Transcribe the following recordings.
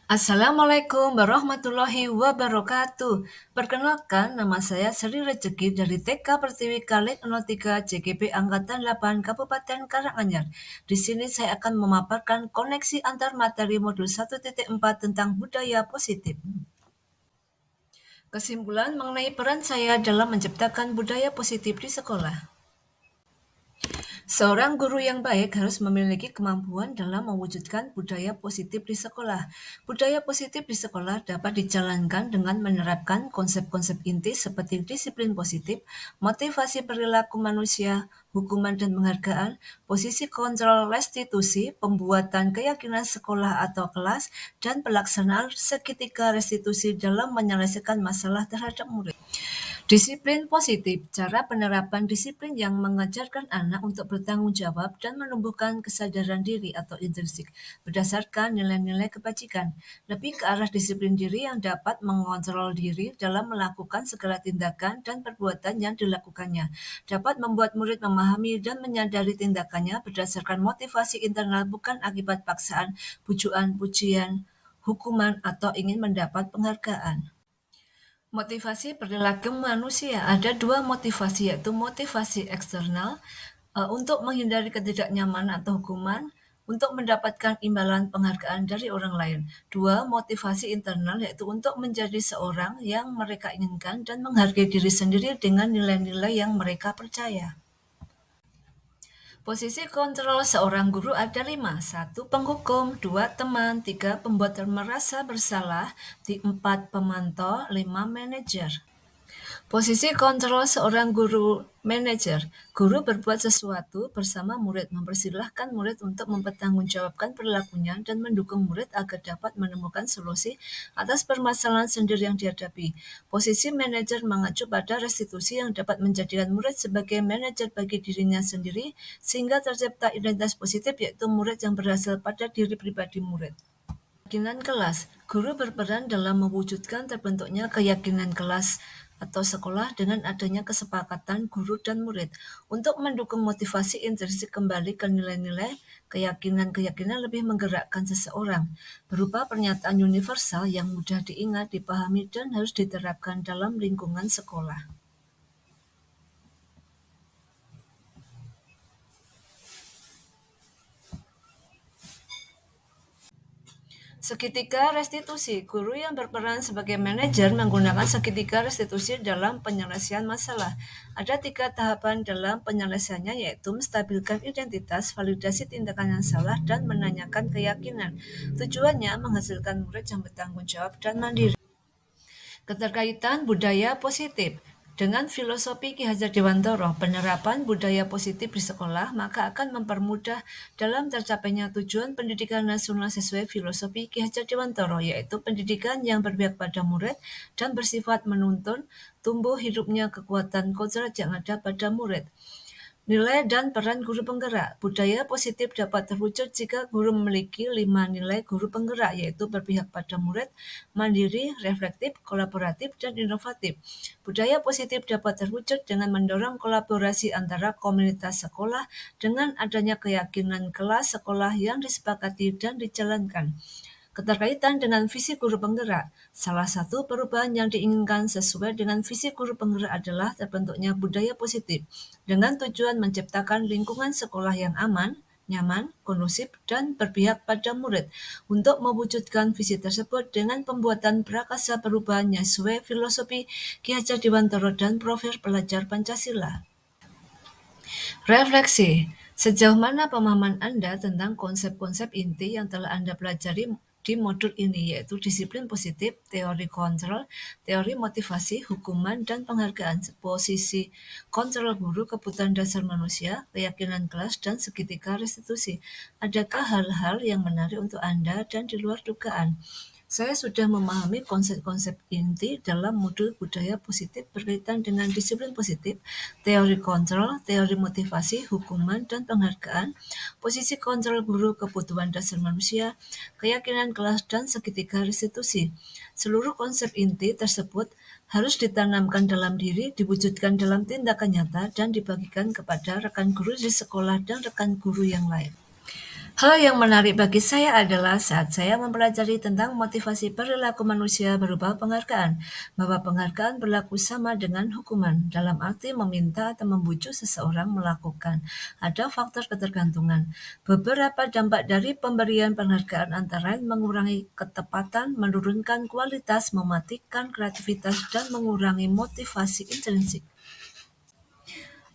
Assalamualaikum warahmatullahi wabarakatuh. Perkenalkan, nama saya Sri Rezeki dari TK Pertiwi Kalik 03 JGP Angkatan 8 Kabupaten Karanganyar. Di sini saya akan memaparkan koneksi antar materi modul 1.4 tentang budaya positif. Kesimpulan mengenai peran saya dalam menciptakan budaya positif di sekolah. Seorang guru yang baik harus memiliki kemampuan dalam mewujudkan budaya positif di sekolah. Budaya positif di sekolah dapat dijalankan dengan menerapkan konsep-konsep inti seperti disiplin positif, motivasi perilaku manusia, hukuman dan penghargaan, posisi kontrol restitusi, pembuatan keyakinan sekolah atau kelas, dan pelaksanaan seketika restitusi dalam menyelesaikan masalah terhadap murid. Disiplin positif, cara penerapan disiplin yang mengajarkan anak untuk bertanggung jawab dan menumbuhkan kesadaran diri atau intrinsik berdasarkan nilai-nilai kebajikan, lebih ke arah disiplin diri yang dapat mengontrol diri dalam melakukan segala tindakan dan perbuatan yang dilakukannya, dapat membuat murid memahami dan menyadari tindakannya berdasarkan motivasi internal bukan akibat paksaan, bujukan, pujian, hukuman, atau ingin mendapat penghargaan. Motivasi perilaku manusia ada dua motivasi, yaitu motivasi eksternal untuk menghindari ketidaknyamanan atau hukuman, untuk mendapatkan imbalan penghargaan dari orang lain. Dua, motivasi internal yaitu untuk menjadi seorang yang mereka inginkan dan menghargai diri sendiri dengan nilai-nilai yang mereka percaya. Posisi kontrol seorang guru ada 5. 1. Penghukum, 2. Teman, 3. Pembuat merasa bersalah, 4. Pemantau, 5. Manajer. Posisi kontrol seorang guru manajer. Guru berbuat sesuatu bersama murid, mempersilahkan murid untuk mempertanggungjawabkan perilakunya dan mendukung murid agar dapat menemukan solusi atas permasalahan sendiri yang dihadapi. Posisi manajer mengacu pada restitusi yang dapat menjadikan murid sebagai manajer bagi dirinya sendiri sehingga tercipta identitas positif yaitu murid yang berhasil pada diri pribadi murid. Keyakinan kelas. Guru berperan dalam mewujudkan terbentuknya keyakinan kelas atau sekolah dengan adanya kesepakatan guru dan murid untuk mendukung motivasi intrinsik kembali ke nilai-nilai. Keyakinan-keyakinan lebih menggerakkan seseorang, berupa pernyataan universal yang mudah diingat, dipahami, dan harus diterapkan dalam lingkungan sekolah. Seketika restitusi. Guru yang berperan sebagai manajer menggunakan seketika restitusi dalam penyelesaian masalah. Ada 3 tahapan dalam penyelesaiannya, yaitu menstabilkan identitas, validasi tindakan yang salah, dan menanyakan keyakinan. Tujuannya menghasilkan murid yang bertanggung jawab dan mandiri. Keterkaitan budaya positif. Dengan filosofi Ki Hajar Dewantara, penerapan budaya positif di sekolah maka akan mempermudah dalam tercapainya tujuan pendidikan nasional sesuai filosofi Ki Hajar Dewantara, yaitu pendidikan yang berpihak pada murid dan bersifat menuntun tumbuh hidupnya kekuatan kodrat yang ada pada murid. Nilai dan peran guru penggerak. Budaya positif dapat terwujud jika guru memiliki 5 nilai guru penggerak, yaitu berpihak pada murid, mandiri, reflektif, kolaboratif, dan inovatif. Budaya positif dapat terwujud dengan mendorong kolaborasi antara komunitas sekolah dengan adanya keyakinan kelas sekolah yang disepakati dan dijalankan. Keterkaitan dengan visi guru penggerak. Salah satu perubahan yang diinginkan sesuai dengan visi guru penggerak adalah terbentuknya budaya positif dengan tujuan menciptakan lingkungan sekolah yang aman, nyaman, kondusif, dan berpihak pada murid. Untuk mewujudkan visi tersebut dengan pembuatan prakasa perubahan yang sesuai filosofi Ki Hajar Dewantara dan profil pelajar Pancasila. Refleksi. Sejauh mana pemahaman Anda tentang konsep-konsep inti yang telah Anda pelajari di modul ini, yaitu disiplin positif, teori kontrol, teori motivasi, hukuman, dan penghargaan, posisi kontrol guru, kebutuhan dasar manusia, keyakinan kelas, dan seketika restitusi. Adakah hal-hal yang menarik untuk Anda dan di luar dugaan? Saya sudah memahami konsep-konsep inti dalam modul budaya positif berkaitan dengan disiplin positif, teori kontrol, teori motivasi, hukuman, dan penghargaan, posisi kontrol guru, kebutuhan dasar manusia, keyakinan kelas, dan seketika restitusi. Seluruh konsep inti tersebut harus ditanamkan dalam diri, diwujudkan dalam tindakan nyata, dan dibagikan kepada rekan guru di sekolah dan rekan guru yang lain. Hal yang menarik bagi saya adalah saat saya mempelajari tentang motivasi perilaku manusia berupa penghargaan, bahwa penghargaan berlaku sama dengan hukuman, dalam arti meminta atau membujuk seseorang melakukan. Ada faktor ketergantungan. Beberapa dampak dari pemberian penghargaan antara lain mengurangi ketepatan, menurunkan kualitas, mematikan kreativitas, dan mengurangi motivasi intrinsik.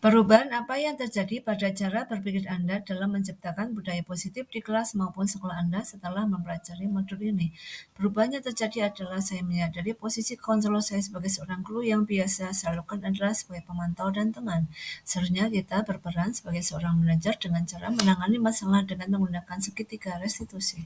Perubahan apa yang terjadi pada cara berpikir Anda dalam menciptakan budaya positif di kelas maupun sekolah Anda setelah mempelajari modul ini? Perubahan yang terjadi adalah saya menyadari posisi kontrol saya sebagai seorang guru yang biasa saya lakukan adalah sebagai pemantau dan teman. Seharusnya kita berperan sebagai seorang manajer dengan cara menangani masalah dengan menggunakan segitiga restitusi.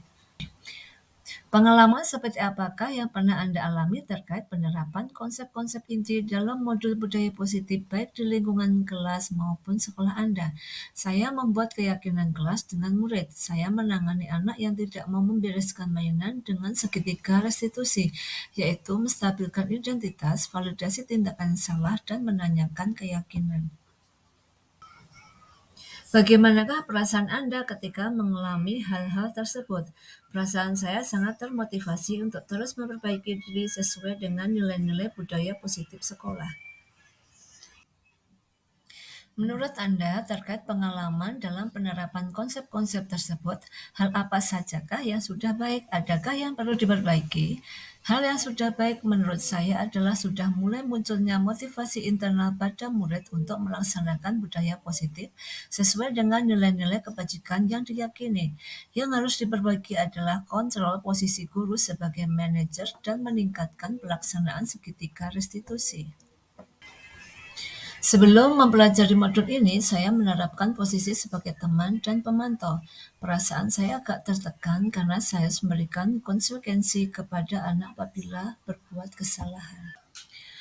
Pengalaman seperti apakah yang pernah Anda alami terkait penerapan konsep-konsep inti dalam modul budaya positif baik di lingkungan kelas maupun sekolah Anda? Saya membuat keyakinan kelas dengan murid. Saya menangani anak yang tidak mau membereskan mainan dengan segitiga restitusi, yaitu menstabilkan identitas, validasi tindakan salah, dan menanyakan keyakinan. Bagaimanakah perasaan Anda ketika mengalami hal-hal tersebut? Perasaan saya sangat termotivasi untuk terus memperbaiki diri sesuai dengan nilai-nilai budaya positif sekolah. Menurut Anda, terkait pengalaman dalam penerapan konsep-konsep tersebut, hal apa sajakah yang sudah baik? Adakah yang perlu diperbaiki? Hal yang sudah baik menurut saya adalah sudah mulai munculnya motivasi internal pada murid untuk melaksanakan budaya positif sesuai dengan nilai-nilai kebajikan yang diyakini. Yang harus diperbaiki adalah kontrol posisi guru sebagai manajer dan meningkatkan pelaksanaan segitiga restitusi. Sebelum mempelajari modul ini, saya menerapkan posisi sebagai teman dan pemantau. Perasaan saya agak tertekan karena saya harus memberikan konsekuensi kepada anak apabila berbuat kesalahan.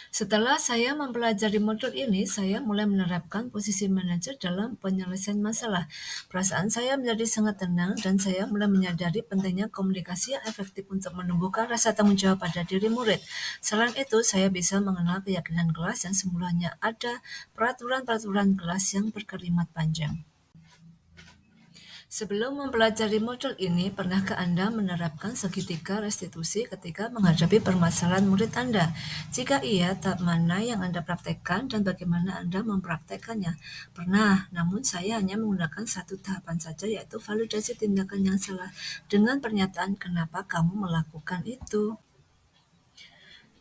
Setelah saya mempelajari modul ini, saya mulai menerapkan posisi manajer dalam penyelesaian masalah. Perasaan saya menjadi sangat tenang dan saya mulai menyadari pentingnya komunikasi yang efektif untuk menumbuhkan rasa tanggung jawab pada diri murid. Selain itu, saya bisa mengenal keyakinan kelas yang semulanya ada peraturan-peraturan kelas yang berkalimat panjang. Sebelum mempelajari modul ini, pernahkah Anda menerapkan segitiga restitusi ketika menghadapi permasalahan murid Anda? Jika iya, tahap mana yang Anda praktekkan dan bagaimana Anda mempraktekannya? Pernah, namun saya hanya menggunakan satu tahapan saja, yaitu validasi tindakan yang salah dengan pernyataan kenapa kamu melakukan itu.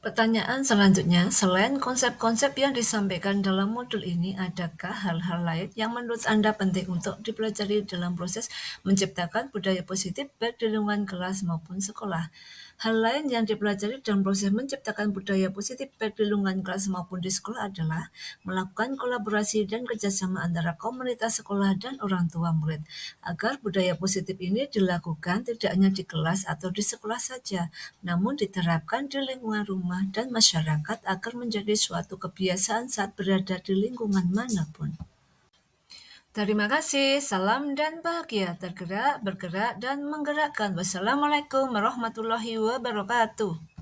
Pertanyaan selanjutnya, selain konsep-konsep yang disampaikan dalam modul ini, adakah hal-hal lain yang menurut Anda penting untuk dipelajari dalam proses menciptakan budaya positif baik di lingkungan kelas maupun sekolah? Hal lain yang dipelajari dalam proses menciptakan budaya positif baik di lingkungan kelas maupun di sekolah adalah melakukan kolaborasi dan kerjasama antara komunitas sekolah dan orang tua murid, agar budaya positif ini dilakukan tidak hanya di kelas atau di sekolah saja, namun diterapkan di lingkungan rumah dan masyarakat agar menjadi suatu kebiasaan saat berada di lingkungan manapun. Terima kasih, salam dan bahagia, tergerak, bergerak, dan menggerakkan. Wassalamualaikum warahmatullahi wabarakatuh.